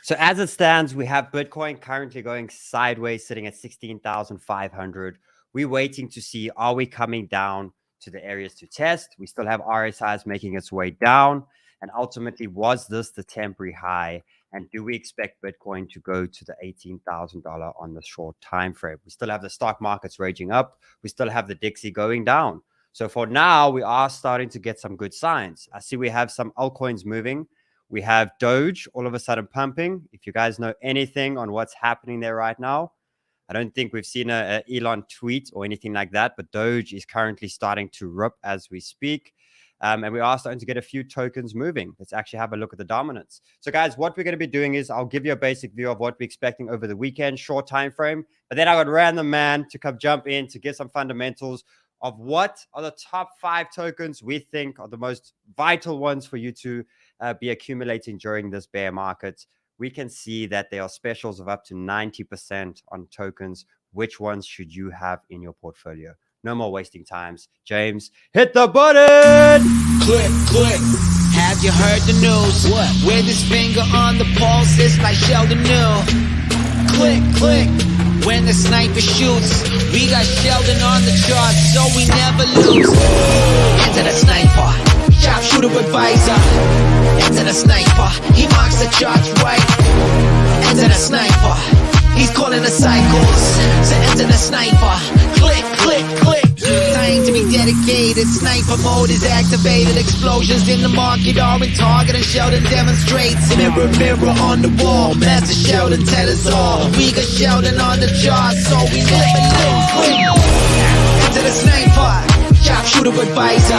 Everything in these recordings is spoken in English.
So as it stands, we have Bitcoin currently going sideways, sitting at 16,500. We're waiting to see, are we coming down to the areas to test? We still have RSIs making its way down. And ultimately, was this the temporary high? And do we expect Bitcoin to go to the $18,000 on the short time frame? We still have the stock markets raging up. We still have the Dixie going down. So for now, we are starting to get some good signs. I see we have some altcoins moving. We have Doge all of a sudden pumping. If you guys know anything on what's happening there right now, I don't think we've seen a Elon tweet or anything like that, but Doge is currently starting to rip as we speak. And we are starting to get a few tokens moving. Let's actually have a look at the dominance. So guys, what we're going to be doing is I'll give you a basic view of what we're expecting over the weekend, short time frame. But then I got Random Man to come jump in to give some fundamentals of what are the top 5 tokens we think are the most vital ones for you to be accumulating during this bear market. We can see that there are specials of up to 90% on tokens. Which ones should you have in your portfolio? No more wasting times. James, hit the button! Click, click. Have you heard the news? What? With his finger on the pulse, it's like Sheldon knew. Click, click. When the sniper shoots, we got Sheldon on the charts, so we never lose. Enter the sniper, sharpshooter advisor. Enter the sniper, he marks the charts right. Enter the sniper, he's calling the cycles. So enter the sniper, click, click, click. Time to be dedicated, sniper mode is activated. Explosions in the market are in target, and Sheldon demonstrates. Mirror, mirror on the wall, Master Sheldon tell us all. We got Sheldon on the chart, so we never lose. Enter the sniper, sharpshooter advisor.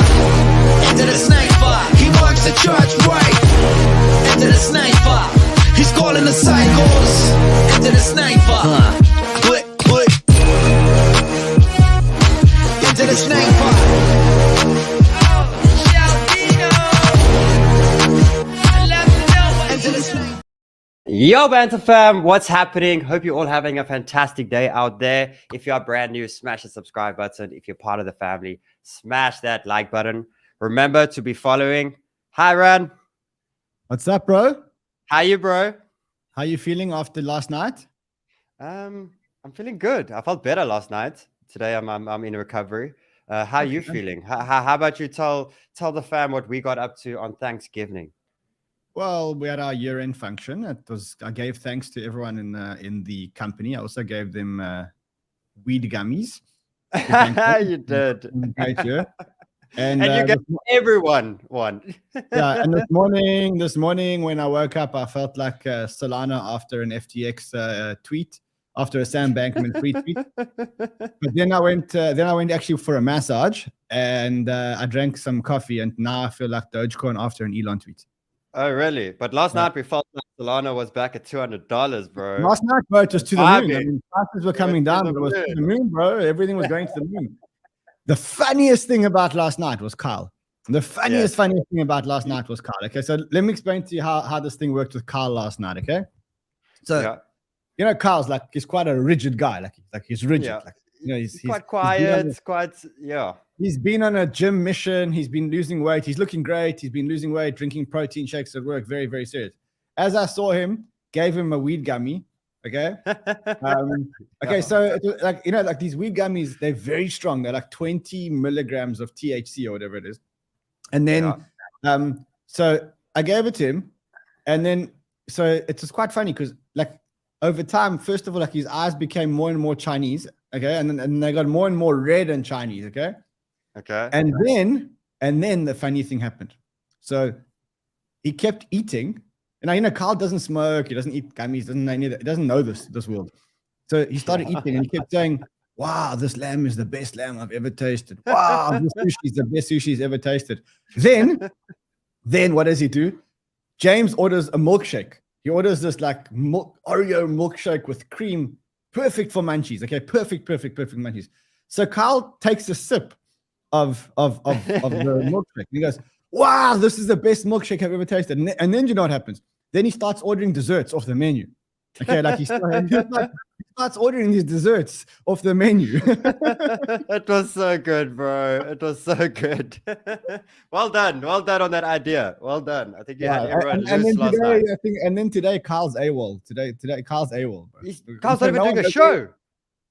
Enter the sniper, he marks the charts right. Enter the sniper, he's calling the cycles. Enter the sniper, click, click. Enter the sniper. Enter the sniper. Yo, Banter fam, what's happening? Hope you're all having a fantastic day out there. If you are brand new, smash the subscribe button. If you're part of the family, smash that like button. Remember to be following. Hi, Ran. What's up, bro? How you, bro? How you feeling after last night? I'm feeling good. I felt better last night. Today I'm in recovery. How are you feeling? How about you tell the fam what we got up to on Thanksgiving? Well, we had our year-end function. I gave thanks to everyone in the company. I also gave them weed gummies. You did. Great year. And you gave everyone one. Yeah, and this morning when I woke up, I felt like Solana after an FTX tweet, after a Sam Bankman-Fried tweet. But then I went actually for a massage, and I drank some coffee, and now I feel like DogeCoin after an Elon tweet. Oh, really? But last night we felt like Solana was back at $200, bro. Last night, bro, it was to the moon. I mean, prices were coming down, but it was to the moon, bro. Everything was going to the moon. The funniest thing about last night was Kyle. Funniest thing about last night was Kyle. Okay, so let me explain to you how this thing worked with Kyle last night, okay? So, you know, Kyle's he's quite a rigid guy. Like he's rigid. Yeah. Like, you know, he's quite quiet, He's been on a gym mission. He's been losing weight. He's looking great. He's been losing weight, drinking protein shakes at work. Very, very serious. As I saw him, gave him a weed gummy. Okay. Okay. So it was like these weed gummies, they're very strong. They're like 20 milligrams of THC or whatever it is. And then, so I gave it to him, and then, so it was quite funny because over time, first of all, his eyes became more and more Chinese. Okay. And they got more and more red and Chinese. Okay. Okay. And then the funny thing happened. So he kept eating. And Carl doesn't smoke. He doesn't eat gummies. He doesn't know this world. So he started eating, and he kept saying, "Wow, this lamb is the best lamb I've ever tasted. Wow, this sushi is the best sushi he's ever tasted." Then what does he do? James orders a milkshake. He orders this Oreo milkshake with cream, perfect for munchies. Okay, perfect munchies. So Kyle takes a sip of the milkshake. And he goes, "Wow, this is the best milkshake I've ever tasted." And then you know what happens? Then he starts ordering desserts off the menu. Okay, he starts starts ordering these desserts off the menu. It was so good, bro. It was so good. Well done on that idea. Well done. I think you had everyone and loose then last today, night. I think, and then today, Carl's AWOL. Today, Carl's AWOL, bro. Carl's not even doing a show.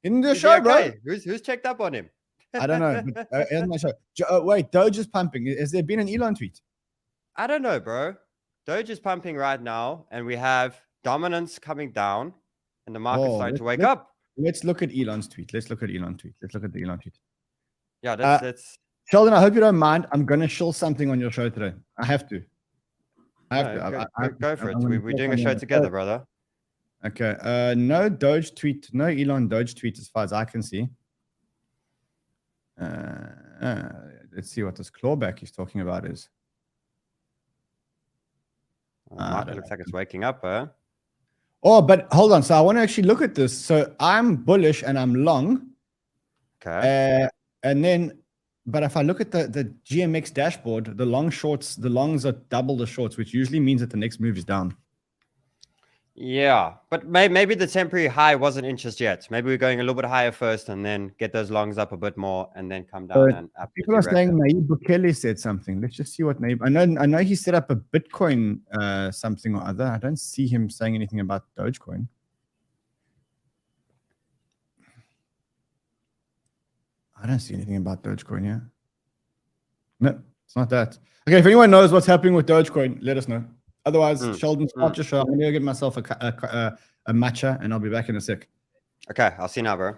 In the Is he show, bro. okay? Who's checked up on him? I don't know. But, in my show. Wait, Doge is pumping. Has there been an Elon tweet? I don't know, bro. Doge is pumping right now, and we have dominance coming down, and the market's starting to wake up. Let's look at Elon's tweet. Let's look at the Elon tweet. Yeah, that's Sheldon, I hope you don't mind. I'm gonna shill something on your show today. I have to. Go for it. We're doing a show together, brother. Okay. No Doge tweet. No Elon Doge tweet as far as I can see. Let's see what this clawback he's talking about is. Market looks like it's waking up, huh? Oh, but hold on. So I want to actually look at this. So I'm bullish and I'm long. Okay. And then, but if I look at the GMX dashboard, the longs are double the shorts, which usually means that the next move is down. Yeah, but maybe the temporary high wasn't in just yet. Maybe we're going a little bit higher first and then get those longs up a bit more and then come down and up. People are saying Nayib Bukele said something. Let's just see what Nayib. I know he set up a Bitcoin something or other. I don't see him saying anything about Dogecoin. I don't see anything about Dogecoin, yeah. No, it's not that. Okay, if anyone knows what's happening with Dogecoin, let us know. Otherwise, Sheldon, start your show. I'm going to go get myself a matcha, and I'll be back in a sec. Okay, I'll see you now, bro.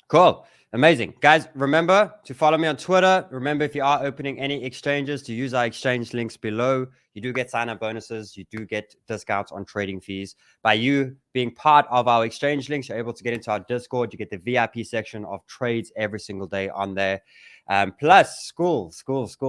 Cool. Amazing. Guys, remember to follow me on Twitter. Remember, if you are opening any exchanges, to use our exchange links below. You do get sign-up bonuses. You do get discounts on trading fees. By you being part of our exchange links, you're able to get into our Discord. You get the VIP section of trades every single day on there. Plus, school,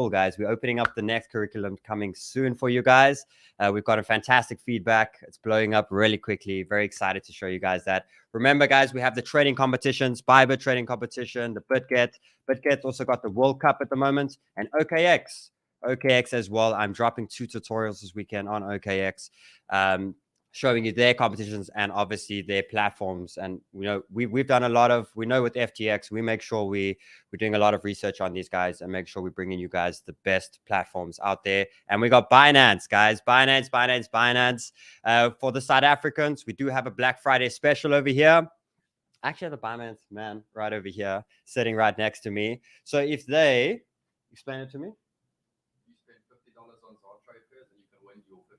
guys. We're opening up the next curriculum coming soon for you guys. We've got a fantastic feedback. It's blowing up really quickly. Very excited to show you guys that. Remember, guys, we have the trading competitions, Bybit trading competition, the Bitget. Bitget also got the World Cup at the moment, and OKX as well. I'm dropping 2 tutorials this weekend on OKX, showing you their competitions and obviously their platforms. And we've done a lot of, we know with FTX, we make sure we're doing a lot of research on these guys and make sure we're bringing you guys the best platforms out there. And we got Binance, guys, Binance. For the South Africans, we do have a Black Friday special over here. I actually have the Binance man right over here, sitting right next to me. So if they, explain it to me. You spend $50 on ZAR trade pairs and you can win your $50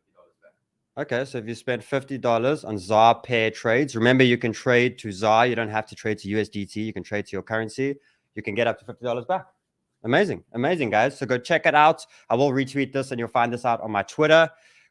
back. Okay, so if you spend $50 on ZAR pair trades, remember you can trade to ZAR. You don't have to trade to USDT. You can trade to your currency. You can get up to $50 back. Amazing, guys. So go check it out. I will retweet this, and you'll find this out on my Twitter.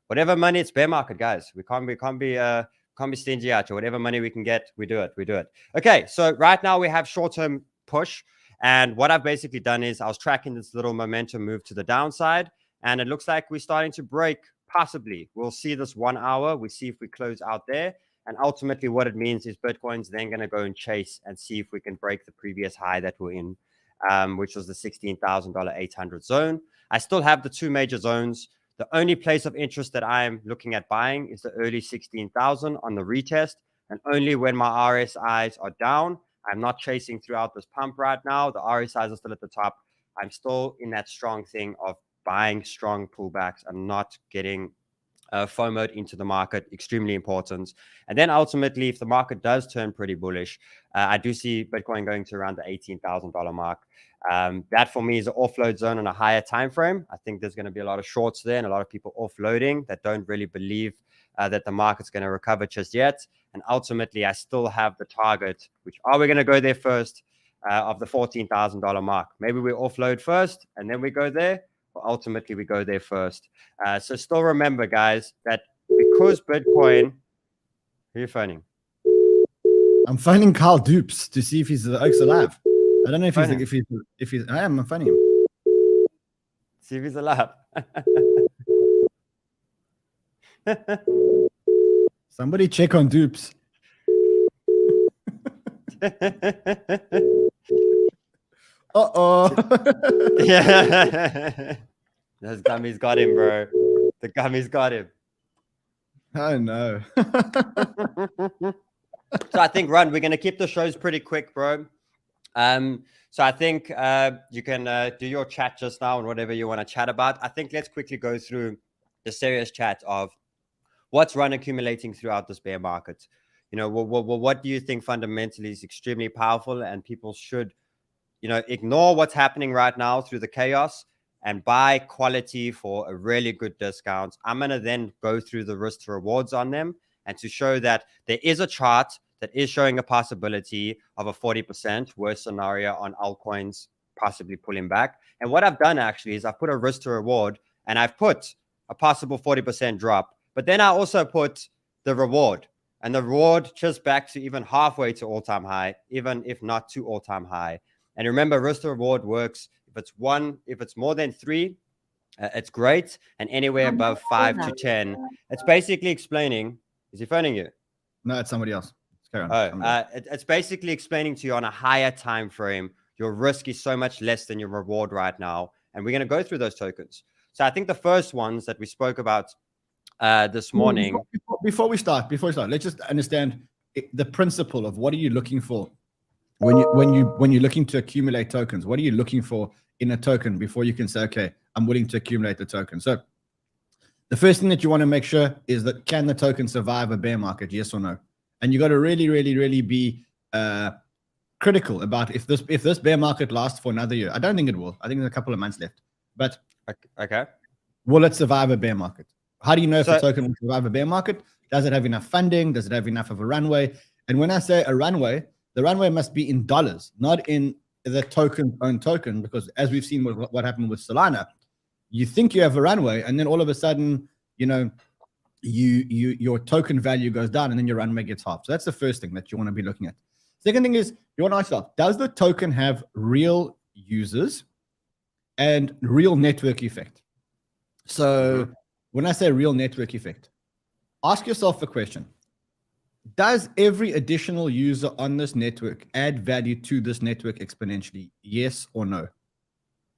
Whatever money, it's bear market, guys. We can't be stingy out here. Whatever money we can get, we do it. Okay, so right now we have short-term push, and what I've basically done is I was tracking this little momentum move to the downside, and it looks like we're starting to break. Possibly we'll see this 1 hour. We see if we close out there, and ultimately what it means is Bitcoin's then going to go and chase and see if we can break the previous high that we're in, which was the $16,800 zone. I still have the 2 major zones. The only place of interest that I'm looking at buying is the early 16,000 on the retest, and only when my RSIs are down. I'm not chasing throughout this pump right now. The RSIs are still at the top. I'm still in that strong thing of buying strong pullbacks and not getting FOMO'd into the market. Extremely important. And then ultimately, if the market does turn pretty bullish, I do see Bitcoin going to around the $18,000 mark. That for me is an offload zone on a higher time frame. I think there's going to be a lot of shorts there and a lot of people offloading that don't really believe that the market's going to recover just yet. And ultimately, I still have the target, which are we going to go there first, of the $14,000 mark. Maybe we offload first and then we go there. But ultimately, we go there first. So still remember, guys, that because Bitcoin... Who are you phoning? I'm phoning Carl Dupes to see if he's alive. I don't know if he's. I'm phoning him. See if he's alive. Somebody check on Dupes. Yeah. Those gummies got him, bro. The gummies got him. Oh no. So I think, Ron, we're going to keep the shows pretty quick, bro. So I think you can do your chat just now and whatever you want to chat about. I think let's quickly go through the serious chat of what's Ron accumulating throughout this bear market. You know, what do you think fundamentally is extremely powerful, and people should, you know, ignore what's happening right now through the chaos and buy quality for a really good discount. I'm going to then go through the risk to rewards on them and to show that there is a chart that is showing a possibility of a 40% worst scenario on altcoins possibly pulling back. And what I've done actually is I've put a risk to reward and I've put a possible 40% drop, but then I also put the reward, and the reward just back to even halfway to all-time high, even if not to all-time high. And remember, risk to reward works if it's more than 3, it's great, and anywhere above 5 to 10, it's basically explaining. Is he phoning you? No, it's somebody else. It's basically explaining to you on a higher time frame, your risk is so much less than your reward right now, and we're going to go through those tokens. So I think the first ones that we spoke about this morning. Before we start, let's just understand the principle of what are you looking for when you're looking to accumulate tokens. What are you looking for in a token before you can say, okay, I'm willing to accumulate the token? So the first thing that you want to make sure is that, can the token survive a bear market? Yes or no? And you got to really be critical about if this bear market lasts for another year. I don't think it will. I think there's a couple of months left. But okay, will it survive a bear market? How do you know if a token will survive a bear market? Does it have enough funding? Does it have enough of a runway? And when I say a runway, the runway must be in dollars, not in the token's own token, because as we've seen with what happened with Solana, you think you have a runway, and then all of a sudden, you know, your token value goes down, and then your runway gets half. So that's the first thing that you want to be looking at. Second thing is, you want to ask yourself, does the token have real users and real network effect? So when I say real network effect, ask yourself a question. Does every additional user on this network add value to this network exponentially? Yes or no?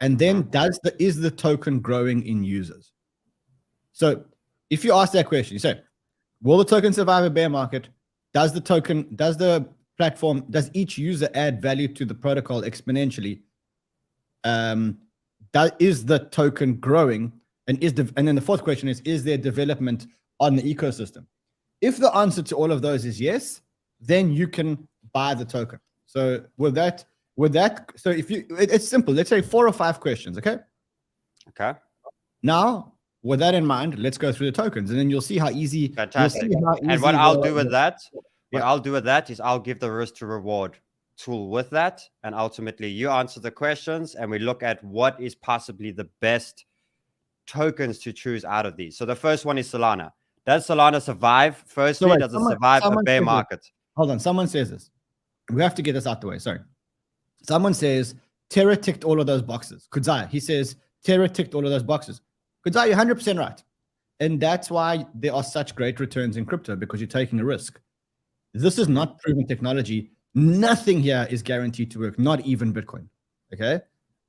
And then is the token growing in users? So if you ask that question, you say, will the token survive a bear market? Does the platform, does each user add value to the protocol exponentially? Is the token growing? And then the fourth question is there development on the ecosystem? If the answer to all of those is yes, then you can buy the token. So so it's simple. Let's say 4 or 5 questions, okay? Okay. Now, with that in mind, let's go through the tokens, and then you'll see how easy. Fantastic. And what I'll do with that is I'll give the risk to reward tool with that, and ultimately you answer the questions, and we look at what is possibly the best tokens to choose out of these. So the first one is Solana. Does Solana survive? Firstly, does it survive a bear market? Hold on. Someone says this. We have to get this out the way. Sorry. Someone says, Terra ticked all of those boxes. Kudzai, he says, Terra ticked all of those boxes. Kudzai, you're 100% right. And that's why there are such great returns in crypto, because you're taking a risk. This is not proven technology. Nothing here is guaranteed to work, not even Bitcoin. Okay?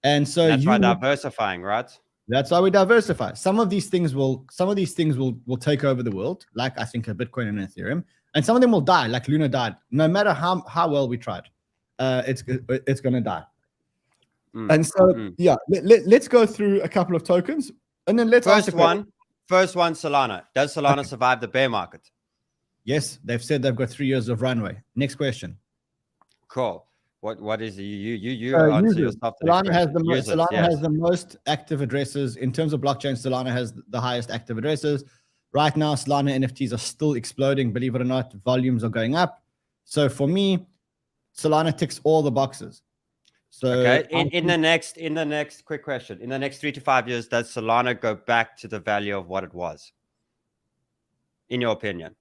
And so that's why diversifying, right? That's why we diversify. Some of these things will take over the world, like I think a Bitcoin and Ethereum, and some of them will die, like Luna died. No matter how well we tried, it's going to die. And so yeah, let's go through a couple of tokens, and then let's first one, Solana. Does Solana survive the bear market? Yes, they've said they've got 3 years of runway. Next question. Cool. What is you answer yourself? Solana has the most active addresses in terms of blockchain. Solana has the highest active addresses. Right now, Solana NFTs are still exploding. Believe it or not, volumes are going up. So for me, Solana ticks all the boxes. So okay, in the next quick question, in the next 3 to 5 years, does Solana go back to the value of what it was? In your opinion?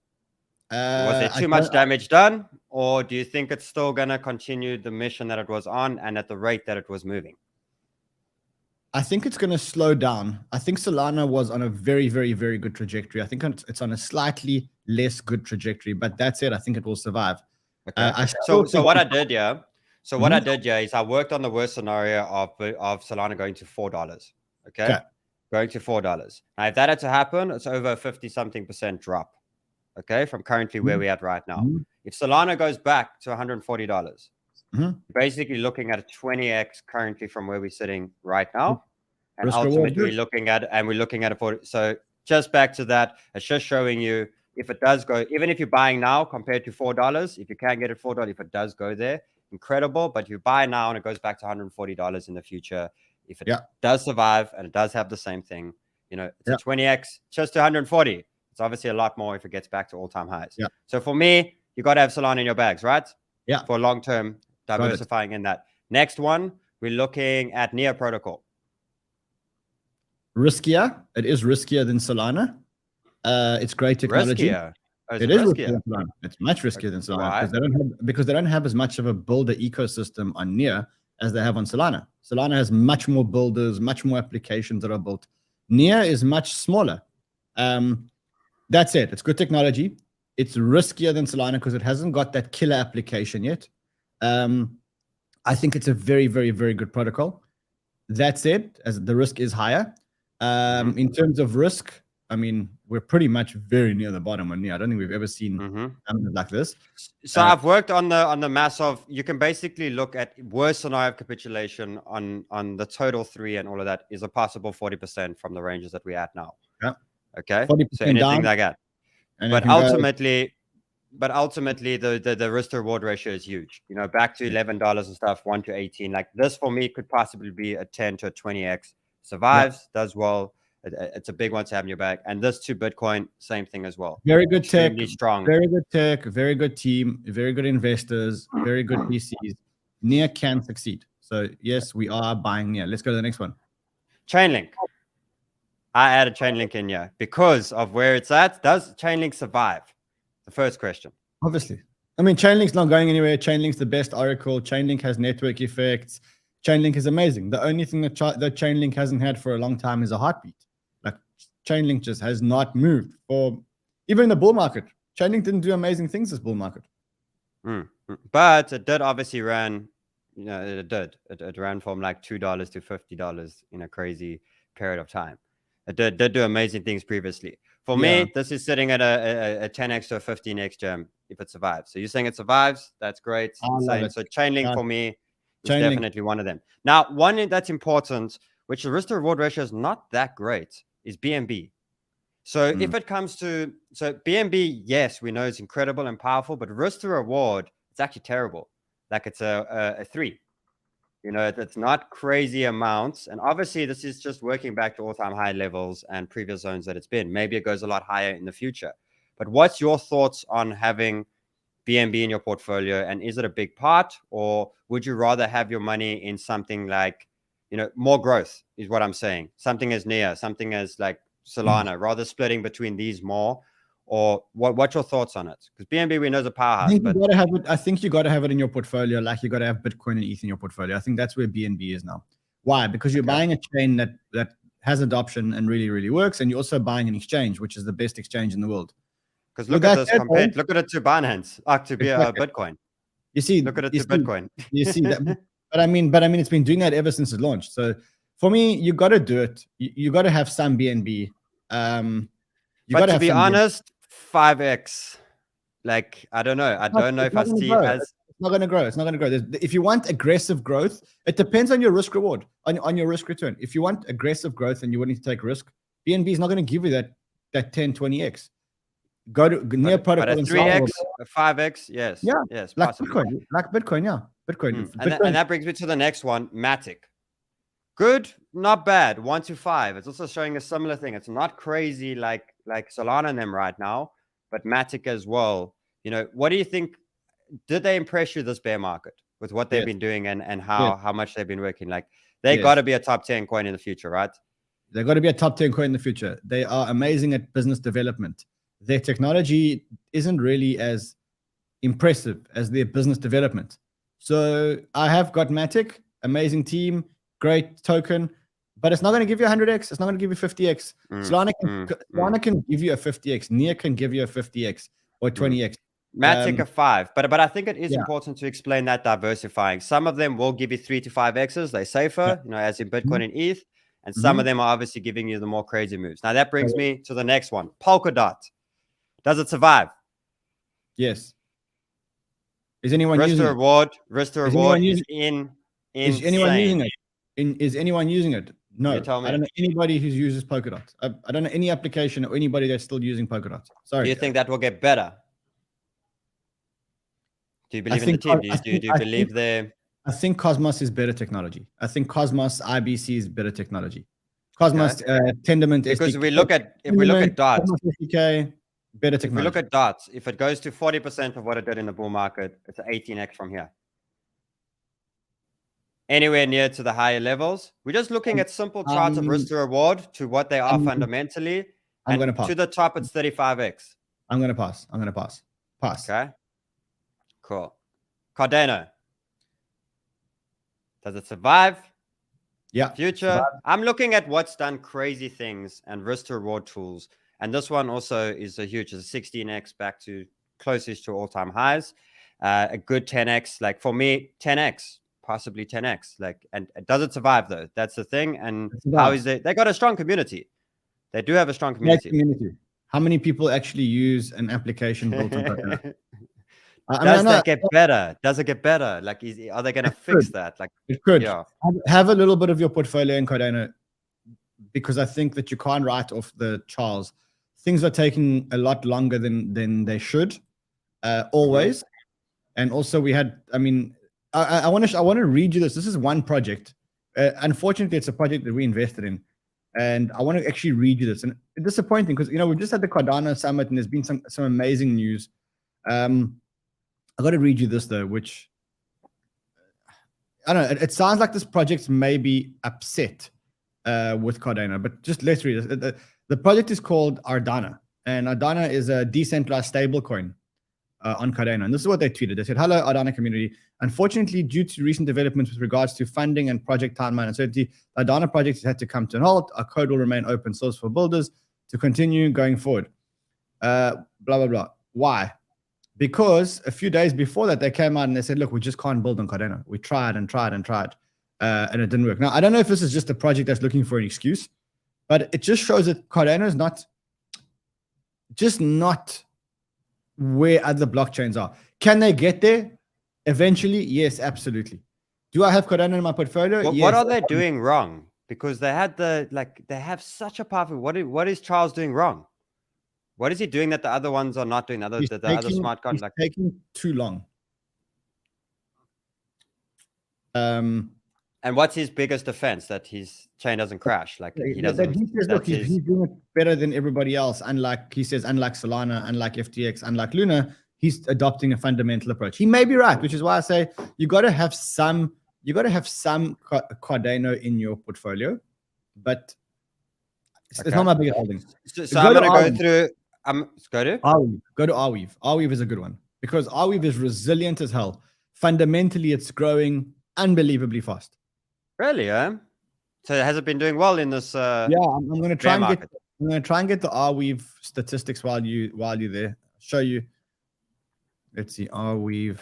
Was there too much damage done, or do you think it's still going to continue the mission that it was on and at the rate that it was moving? I think it's going to slow down. I think Solana was on a very, very, very good trajectory. I think it's on a slightly less good trajectory, but that's it. I think it will survive. Okay. So what I did here is I worked on the worst scenario of Solana going to $4. Okay. Going to $4. Now, if that had to happen, it's over a 50-something% drop. okay, from currently where we're at right now. Mhm. If Solana goes back to $140, Mhm. basically looking at a 20x currently from where we're sitting right now. And Risk reward, ultimately looking at it for, so just back to that, it's just showing you if it does go, even if you're buying now compared to $4, if you can get it $4, if it does go there, incredible. But you buy now and it goes back to $140 in the future. If it does survive and it does have the same thing, you know, it's a 20x just to 140. It's obviously a lot more if it gets back to all-time highs. Yeah. So for me, you got to have Solana in your bags, right? Yeah. For long-term diversifying in that. Next one, we're looking at Near Protocol. Riskier. It is riskier than Solana. It's great technology. Riskier. Oh, It is riskier than Solana. It's much riskier than Solana because they don't have as much of a builder ecosystem on Near as they have on Solana. Solana has much more builders, much more applications that are built. Near is much smaller. That's it. It's good technology. It's riskier than Solana because it hasn't got that killer application yet. I think it's a very, very, very good protocol. That said, as the risk is higher. In terms of risk, I mean, we're pretty much very near the bottom on Near. I don't think we've ever seen numbers like this. So I've worked on the mass of, you can basically look at worst scenario of capitulation on the total 3 and all of that is a possible 40% from the ranges that we're at now. Yeah. Okay. 40% So anything down, like that. But ultimately, the risk to reward ratio is huge. You know, back to $11 and stuff, 1 to 18. Like this for me could possibly be a 10 to a 20x. Survives, does well. It's a big one to have in your bag. And this to Bitcoin, same thing as well. Very good tech, strong. Very good tech, very good team, very good investors, very good PCs. Near can succeed. So yes, we are buying Near. Let's go to the next one. Chainlink. I added Chainlink in here because of where it's at. Does Chainlink survive? The first question. Obviously. I mean, Chainlink's not going anywhere. Chainlink's the best oracle. Chainlink has network effects. Chainlink is amazing. The only thing that Chainlink hasn't had for a long time is a heartbeat. Like Chainlink just has not moved for even in the bull market. Chainlink didn't do amazing things this bull market. But it did obviously run, you know, it did. It ran from like $2 to $50 in a crazy period of time. It did do amazing things previously. For me, this is sitting at a 10x to a 15x gem if it survives. So you're saying it survives? That's great. So Chainlink for me is definitely one of them. Now, one that's important, which the risk to reward ratio is not that great, is BNB. So if it comes to, so BNB, yes, we know it's incredible and powerful, but risk to reward, it's actually terrible. Like it's a 3. You know, it's not crazy amounts. And obviously, this is just working back to all-time high levels and previous zones that it's been. Maybe it goes a lot higher in the future. But what's your thoughts on having BNB in your portfolio? And is it a big part? Or would you rather have your money in something like, you know, more growth is what I'm saying. Something as Near, something as like Solana, rather splitting between these more? Or what's your thoughts on it? Because BNB we know is a powerhouse. I think you got to have it in your portfolio, like you got to have Bitcoin and ETH in your portfolio. I think that's where BNB is now. Why? Because you're buying a chain that has adoption and really, really works, and you're also buying an exchange, which is the best exchange in the world. Because look at this compared. Look at it to Binance, to be Bitcoin. You see, look at it to Bitcoin. You see that, but I mean, it's been doing that ever since it launched. So for me, you got to do it. You got to have some BNB. But to be honest, 5x, like I don't know if I see as it's not going to grow. It's not going to grow. If you want aggressive growth, it depends on your risk reward, on your risk return. If you want aggressive growth and you're willing to take risk, BNB is not going to give you that 10, 20x. Go to Near Protocol and 3x, 5x, yes, yes, like possibly. Bitcoin, Bitcoin. And that brings me to the next one, MATIC. Good, not bad, 1 to 5. It's also showing a similar thing. It's not crazy like Solana and them right now, but MATIC as well. You know, what do you think? Did they impress you this bear market with what they've been doing and how much they've been working? Like they got to be a top 10 coin in the future, right? They've got to be a top 10 coin in the future. They are amazing at business development. Their technology isn't really as impressive as their business development. So I have got MATIC, amazing team, great token, but it's not going to give you 100x. It's not going to give you 50x. Solana can give you a 50x. Near can give you a 50x or 20x. MATIC a 5, but I think it is important to explain that diversifying. Some of them will give you 3 to 5x's. They're safer, you know, as in Bitcoin and ETH, and some of them are obviously giving you the more crazy moves. Now that brings me to the next one, Polkadot. Does it survive? Yes. Is anyone Risk using to reward. Risk to Is reward anyone is Is anyone using insane. it? Is anyone using it? No. You tell me. I don't know anybody who uses Polkadot. I don't know any application or anybody that's still using Polkadot. Sorry. Do you think that will get better? Do you believe in the team? Do you believe the? I think Cosmos is better technology. I think Cosmos IBC is better technology. Cosmos Tendermint Because SDK, if we look at dots, SDK, better technology. if we look at dots, if it goes to 40% of what it did in the bull market, it's an 18x from here. Anywhere near to the higher levels. We're just looking at simple charts of risk to reward to what they are fundamentally. I'm going to And pass. to the top, it's 35x. I'm going to pass. I'm going to pass. Pass. Okay. Cool. Cardano. Does it survive? Yeah. Future. I'm looking at what's done crazy things and risk to reward tools. And this one also is a huge, it's a 16x back to closest to all-time highs. A good 10x, like for me, 10x, possibly 10x. Like, and does it survive though? That's the thing. And how is it? They got a strong community. They do have a strong community. How many people actually use an application built on Cardano? Does that get better? Does it get better? Like, are they going to fix that? Like, it could. Yeah. Have a little bit of your portfolio in Cardano, because I think that you can't write off the Charles. Things are taking a lot longer than they should, always. And also, we had. I mean, I want to read you this. This is one project. Unfortunately, it's a project that we invested in, and I want to actually read you this. And it's disappointing because we've just had the Cardano summit, and there's been some amazing news. I got to read you this though, which I don't know. It sounds like this project may be upset with Cardano, but just let's read it. The project is called Ardana, and Ardana is a decentralized stablecoin on Cardano. And this is what they tweeted. They said, "Hello, Ardana community. Unfortunately, due to recent developments with regards to funding and project timeline uncertainty, the Ardana project has had to come to an halt. Our code will remain open source for builders to continue going forward." Blah blah blah. Why? Because a few days before that, they came out and they said, "Look, we just can't build on Cardano. We tried and tried and tried, and it didn't work." Now, I don't know if this is just a project that's looking for an excuse, but it just shows that Cardano is not where other blockchains are. Can they get there eventually? Yes, absolutely. Do I have Cardano in my portfolio? Yes. What are they doing wrong? Because they had they have such a powerful. What is Charles doing wrong? What is he doing that the other ones are not doing? The other smart contracts taking too long. And what's his biggest defense? That his chain doesn't crash. Like he doesn't. He says, look, he's doing it better than everybody else. Unlike Solana, unlike FTX, unlike Luna, he's adopting a fundamental approach. He may be right, which is why I say you got to have some Cardano in your portfolio, but it's not my biggest holding. So I'm going to go through. Go to Arweave. Go to Arweave. Arweave is a good one because Arweave is resilient as hell. Fundamentally, it's growing unbelievably fast. Really, So has it been doing well in this? Yeah, I'm going to try and get the Arweave statistics while you're there. Show you. Let's see, Arweave.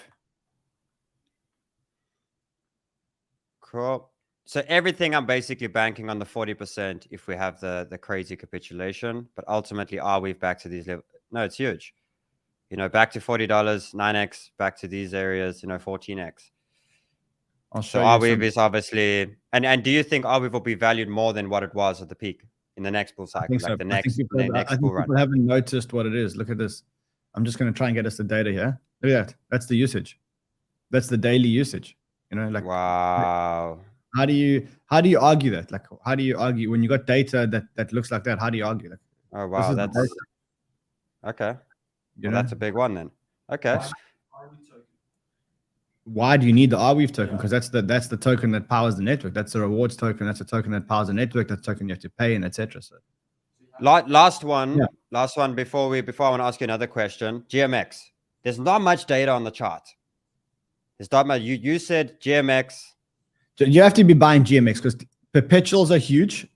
Cool. So everything I'm basically banking on the 40% if we have the crazy capitulation, but ultimately Arweave back to these levels. No, it's huge. Back to $40, 9x, back to these areas, 14x. So Arweave is obviously, and do you think Arweave will be valued more than what it was at the peak in the next bull cycle? I think people haven't noticed what it is. Look at this. I'm just going to try and get us the data here. Look at that. That's the usage. That's the daily usage. Wow. How do you argue that? Like, how do you argue when you got data that looks like that? How do you argue that? Oh wow, that's okay. Well, that's a big one then. Okay. Why do you need the Arweave token? Because that's the token that powers the network. That's the rewards token. That's a token that powers the network. That's a token you have to pay and etc. So, last one before I want to ask you another question. GMX. There's not much data on the chart. There's not much. You said GMX. So you have to be buying GMX because perpetuals are huge.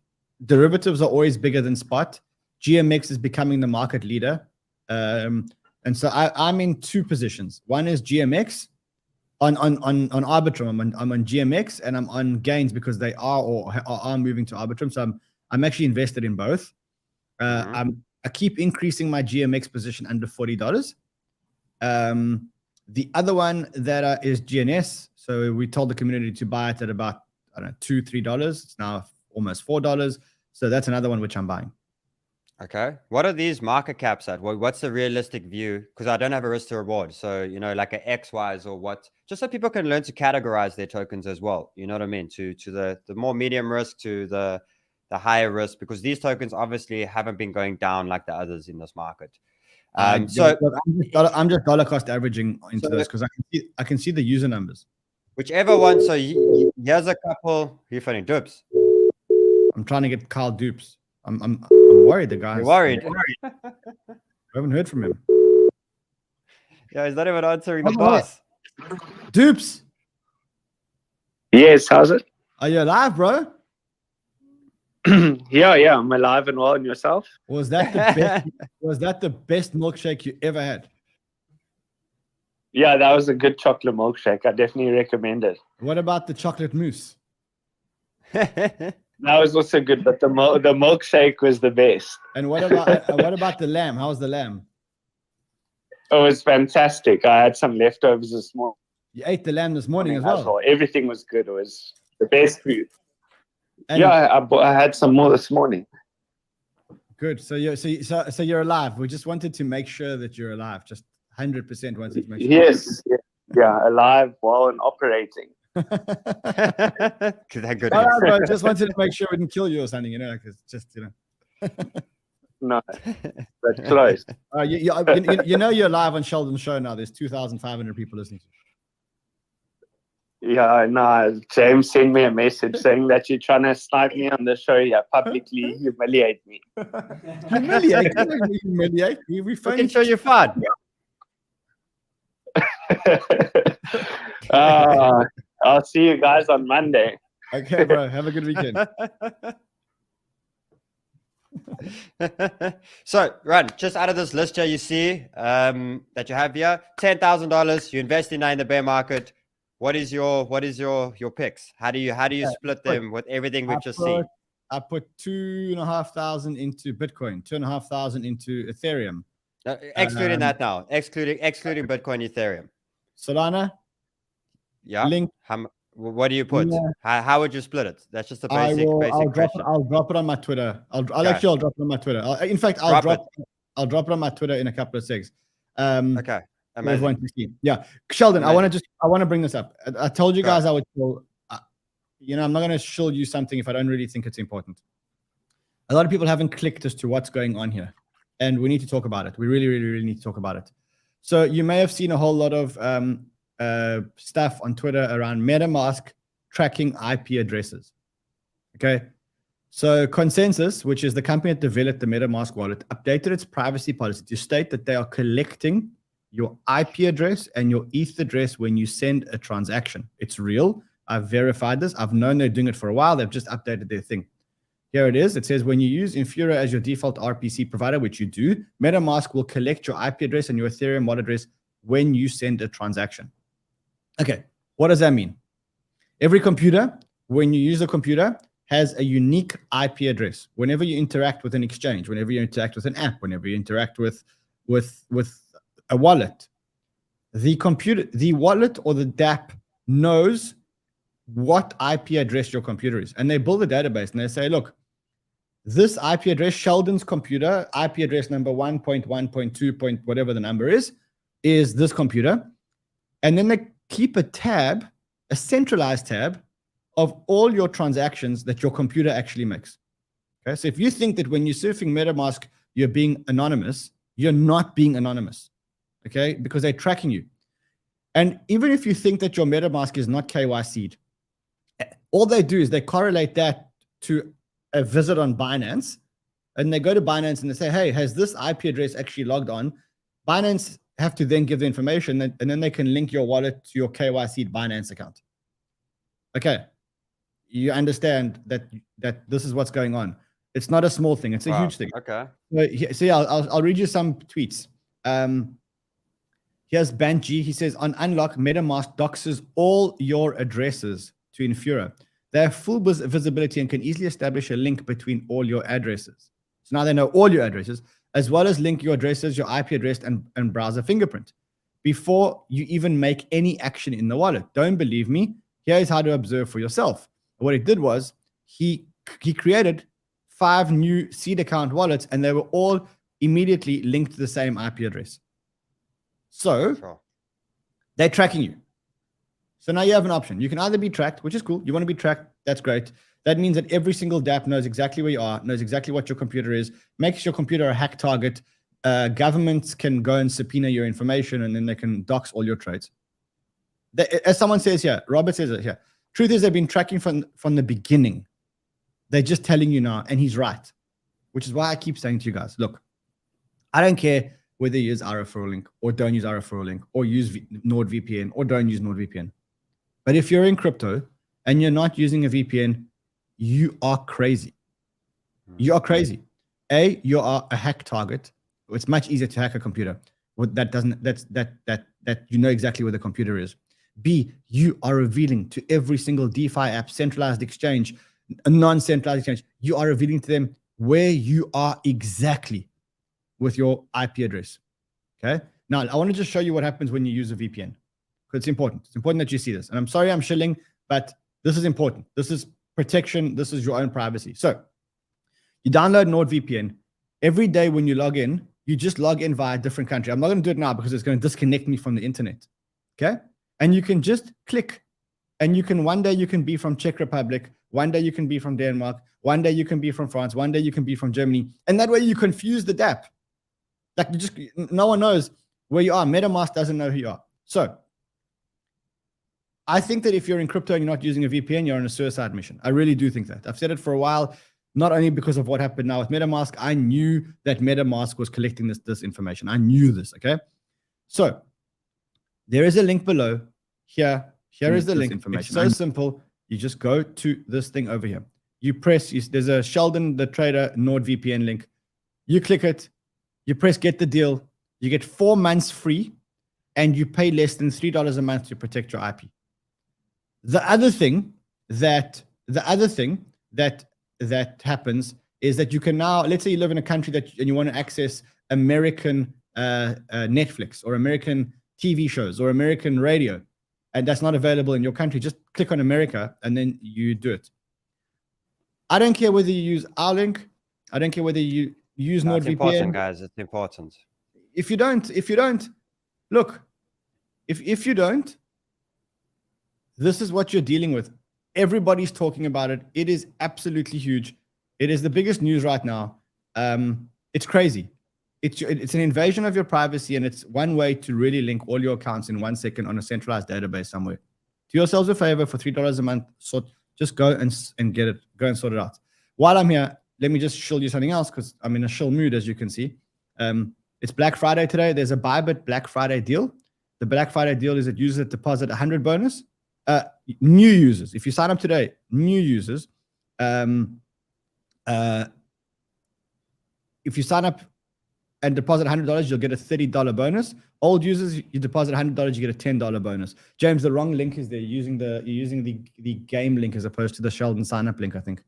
Derivatives are always bigger than spot. GMX is becoming the market leader. And so I'm in two positions. One is GMX on Arbitrum. I'm on GMX and I'm on Gains because they are moving to Arbitrum. So I'm actually invested in both. And I keep increasing my GMX position under $40. The other one that is GNS. So we told the community to buy it at about, I don't know, $2-3. It's now almost $4. So that's another one which I'm buying. Okay. What are these market caps at? What's the realistic view? Because I don't have a risk to reward. So, you know, like a XYs or what, just so people can learn to categorize their tokens as well. You know what I mean? To the more medium risk to the higher risk, because these tokens obviously haven't been going down like the others in this market. So I'm just dollar cost averaging into those because I can see the user numbers. Whichever one. So here's a couple. You're funny dupes. I'm trying to get Carl dupes. I'm worried. The guy. You're worried. I haven't heard from him. Yeah, he's not even answering the boss. Dupes. Yes, how's it? Are you alive, bro? Yeah, I'm alive and well. And yourself? Was that the best? Was that the best milkshake you ever had? Yeah, that was a good chocolate milkshake. I definitely recommend it. What about the chocolate mousse? That was also good, but the milkshake was the best. And what about the lamb? How's the lamb? It was fantastic. I had some leftovers this morning. You ate the lamb this morning as well. Everything was good. It was the best food. And yeah, I had some more this morning. Good. So you're alive. We just wanted to make sure that you're alive. Just 100% wanted to make sure. Yes. Yeah, alive, well, and operating. Good. Bro, just wanted to make sure we didn't kill you or something, you know, because just, you know. No, that's close. You know you're live on Sheldon's show now. There's 2,500 people listening to you. Yeah, no, James sent me a message saying that you're trying to snipe me on the show. Yeah, publicly humiliate me. Humiliate me? We can show you fun. I'll see you guys on Monday. Okay, bro. Have a good weekend. So, Ron, just out of this list here, you see that you have here $10,000. You invest in the bear market. What is your picks? How do you split them with everything we've just seen? I put 2,500 into Bitcoin, 2,500 into Ethereum. Excluding that now, excluding Bitcoin, Ethereum. Solana. Yeah. Link. What do you put? Yeah. How would you split it? That's just a basic question. I'll drop it on my Twitter. I'll drop it on my Twitter. I'll drop it on my Twitter in a couple of seconds. Okay. Amazing. Everyone can see. Yeah. Sheldon, amazing. I want to bring this up. I told you guys I would I'm not going to show you something if I don't really think it's important. A lot of people haven't clicked as to what's going on here, and we need to talk about it. We really, really, really need to talk about it. So you may have seen a whole lot of stuff on Twitter around MetaMask tracking IP addresses. Okay. So Consensus, which is the company that developed the MetaMask wallet, updated its privacy policy to state that they are collecting your IP address and your ETH address when you send a transaction. It's real. I've verified this. I've known they're doing it for a while. They've just updated their thing. Here it is. It says when you use Infura as your default RPC provider, which you do, MetaMask will collect your IP address and your Ethereum wallet address when you send a transaction. Okay, what does that mean? Every computer, when you use a computer, has a unique IP address. Whenever you interact with an exchange, whenever you interact with an app, whenever you interact with a wallet, the wallet or the DApp knows what IP address your computer is. And they build a database and they say, look, this IP address, Sheldon's computer, IP address number 1.1.2. Whatever the number is this computer. And then they keep a centralized tab of all your transactions that your computer actually makes. Okay, so if you think that when you're surfing MetaMask, you're being anonymous, you're not being anonymous, okay, because they're tracking you. And even if you think that your MetaMask is not KYC'd, all they do is they correlate that to a visit on Binance, and they go to Binance and they say, hey, has this IP address actually logged on? Binance have to then give the information, and then they can link your wallet to your KYC Binance account. Okay, you understand that this is what's going on. It's not a small thing; it's a huge thing. Okay. So I'll read you some tweets. Here's Banji. He says on Unlock, MetaMask doxes all your addresses to Infura. They have full visibility and can easily establish a link between all your addresses. So now they know all your addresses. as well as link your addresses, your IP address, and browser fingerprint before you even make any action in the wallet. Don't believe me? Here's how to observe for yourself. What he did was he created 5 new seed account wallets, and they were all immediately linked to the same IP address. So they're tracking you. So now you have an option. You can either be tracked, which is cool. You want to be tracked. That's great. That means that every single dApp knows exactly where you are, knows exactly what your computer is, makes your computer a hack target. Governments can go and subpoena your information, and then they can dox all your trades. As someone says here, Robert says it here. Truth is, they've been tracking from the beginning. They're just telling you now, and he's right. Which is why I keep saying to you guys, look, I don't care whether you use our referral link or don't use our referral link, or use NordVPN or don't use NordVPN. But if you're in crypto and you're not using a VPN, you are crazy. You are crazy. A, you are a hack target. It's much easier to hack a computer. That you know exactly where the computer is. B, you are revealing to every single DeFi app, centralized exchange, a non-centralized exchange, you are revealing to them where you are exactly with your IP address. Okay. Now, I want to just show you what happens when you use a VPN. Because it's important. It's important that you see this. And I'm sorry I'm shilling, but this is important. This is protection. This is your own privacy. So you download NordVPN. Every day when you log in, you just log in via a different country. I'm not going to do it now because it's going to disconnect me from the internet. Okay. And you can just click, and you can, one day you can be from Czech Republic. One day you can be from Denmark. One day you can be from France. One day you can be from Germany. And that way you confuse the dApp. Like no one knows where you are. MetaMask doesn't know who you are. So I think that if you're in crypto and you're not using a VPN, you're on a suicide mission. I really do think that. I've said it for a while, not only because of what happened now with MetaMask. I knew that MetaMask was collecting this information. I knew this, okay? So there is a link below here. Here is the link. It's so simple. You just go to this thing over here. You press, there's a Sheldon the Trader NordVPN link. You click it. You press get the deal. You get 4 months free, and you pay less than $3 a month to protect your IP. The other thing that happens is that you can now, let's say you live in a country and you want to access American Netflix or American TV shows or American radio, and that's not available in your country. Just click on America and then you do it. I don't care whether you use our link. I don't care whether you use NordVPN. It's important, guys. It's important. If you don't, look, if you don't, this is what you're dealing with. Everybody's talking about it. It is absolutely huge. It is the biggest news right now. It's crazy. It's an invasion of your privacy, and it's one way to really link all your accounts in 1 second on a centralized database somewhere. Do yourselves a favor for $3 a month. Just go and get it. Go and sort it out. While I'm here, let me just show you something else because I'm in a chill mood, as you can see. It's Black Friday today. There's a Bybit Black Friday deal. The Black Friday deal is that users deposit 100 bonus. New users, if you sign up today, new users, if you sign up and deposit $100, you'll get a $30 bonus. Old users, you deposit $100, you get a $10 bonus. James, the wrong link is there. You're using the game link as opposed to the Sheldon sign up link, I think.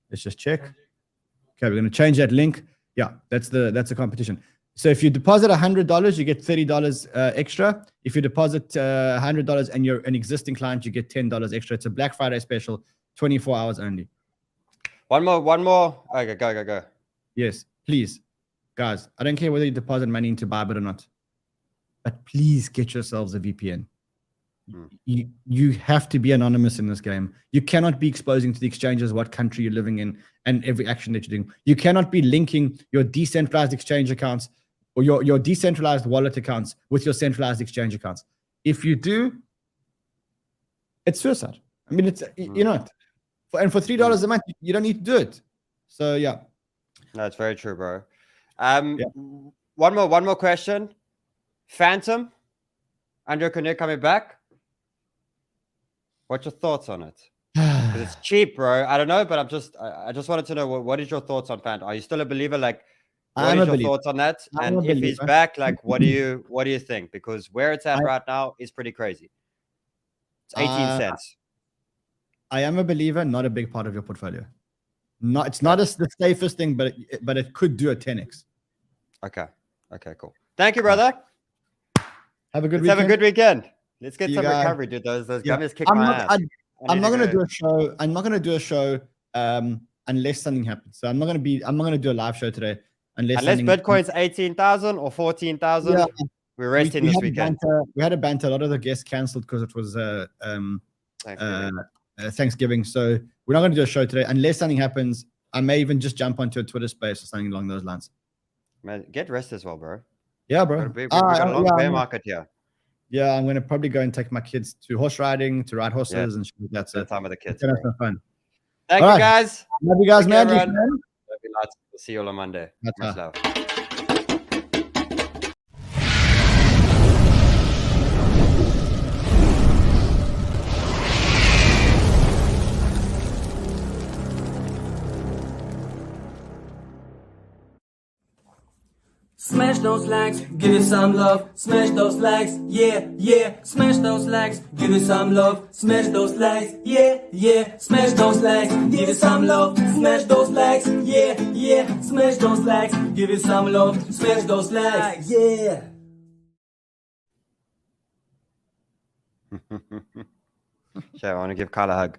Let's just check. Okay, we're going to change that link. Yeah, that's the competition. So if you deposit $100, you get $30 extra. If you deposit $100 and you're an existing client, you get $10 extra. It's a Black Friday special, 24 hours only. One more. Okay, go. Yes, please. Guys, I don't care whether you deposit money into Bybit or not, but please get yourselves a VPN. You have to be anonymous in this game. You cannot be exposing to the exchanges what country you're living in and every action that you're doing. You cannot be linking your decentralized exchange accounts or your decentralized wallet accounts with your centralized exchange accounts. If you do, it's suicide. I mean, it's you're not. And for $3 a month, you don't need to do it. So yeah. No, it's very true, bro. One more question. Fantom, Andrew Cronje coming back. What's your thoughts on it? Because it's cheap, bro. I don't know, but I just wanted to know what is your thoughts on Fantom? Are you still a believer? Like, what is your thoughts on that? And if he's back, like, what do you think? Because where it's at right now is pretty crazy. It's 18 cents. I am a believer, not a big part of your portfolio. It's not the safest thing, but it could do a 10x. Okay. Okay, cool. Thank you, brother. Have a good Let's have weekend. a good weekend. Let's get You some guys- recovery, dude. Those Yeah. gummies kick my ass. I'm not gonna do a show. I'm not gonna do a show unless something happens. So I'm not gonna do a live show today unless something Bitcoin's 18,000 or 14,000. Yeah. We're resting we this had a weekend. we had a banter. A lot of the guests cancelled because it was Thanksgiving. So we're not gonna do a show today unless something happens. I may even just jump onto a Twitter space or something along those lines. Man, get rest as well, bro. Yeah, bro. We got a long bear market here. Yeah, I'm gonna probably go and take my kids to horse riding, to ride horses, and shit. That's Spend it. time with the kids. It's gonna Bro. have fun. Thank All you, right. guys. Love you guys, Take man. care, everyone. Love you lots. We'll see you all on Monday. That's Much right. love. Smash those likes, give it some love. Smash those likes, yeah, yeah. Smash those likes, give it some love. Smash those likes, yeah, yeah. Smash those likes, give it some love. Smash those likes, yeah, yeah. Smash those likes, give it some love. Smash those likes, yeah. Sure, I want to give Kyle a hug.